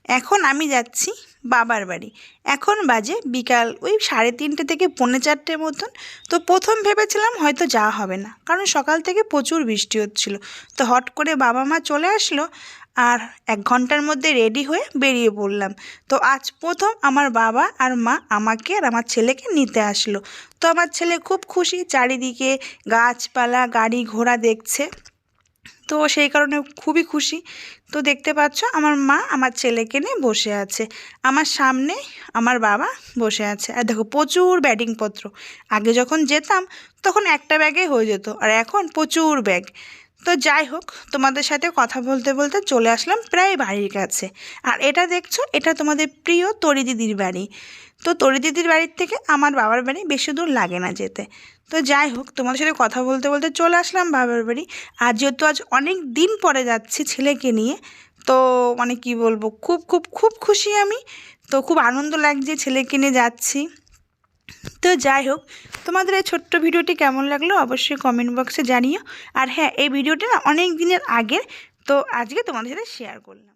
এখন আমি যাচ্ছি বাবার বাড়ি। এখন বাজে বিকাল ওই 3:30 থেকে 4:45 মতন। তো প্রথম ভেবেছিলাম হয়তো যাওয়া হবে না, কারণ সকাল থেকে প্রচুর বৃষ্টি হচ্ছিল। তো হট করে বাবা মা চলে আসলো, আর 1 ঘন্টার মধ্যে রেডি হয়ে বেরিয়ে পড়লাম। তো আজ প্রথম আমার বাবা আর মা আমাকে আর আমার ছেলেকে নিতে আসলো। তো আমার ছেলে খুব খুশি, চারিদিকে গাছপালা গাড়ি ঘোড়া দেখছে, তো সেই কারণে খুবই খুশি। তো দেখতে পাচ্ছ আমার মা আমার ছেলেকে নিয়ে বসে আছে, আমার সামনে আমার বাবা বসে আছে। আর দেখো প্রচুর ব্যাটিংপত্র। আগে যখন যেতাম তখন একটা ব্যাগে হয়ে যেত, আর এখন প্রচুর ব্যাগ। তো যাই হোক, তোমাদের সাথে কথা বলতে বলতে চলে আসলাম প্রায় বাড়ির কাছে। আর এটা দেখছো, এটা তোমাদের প্রিয় তরি দিদির বাড়ি। তো তরি দিদির বাড়ির থেকে আমার বাবার বাড়ি বেশি দূর লাগে না যেতে। তো যাই হোক, তোমাদের সাথে কথা বলতে বলতে চলে আসলাম বাবার বাড়ি। আর যেহেতু আজ অনেক দিন পরে যাচ্ছি ছেলেকে নিয়ে, তো মানে কি বলবো, খুব খুব খুব খুশি আমি। তো খুব আনন্দ লাগছে ছেলেকে নিয়ে যাচ্ছি। তো যাই হোক, তোমাদের এই ছোট্ট ভিডিওটি কেমন লাগলো অবশ্যই কমেন্ট বক্সে জানিও। আর হ্যাঁ, এই ভিডিওটি না অনেক দিনের আগের, তো আজকে তোমাদের সাথে শেয়ার করলাম।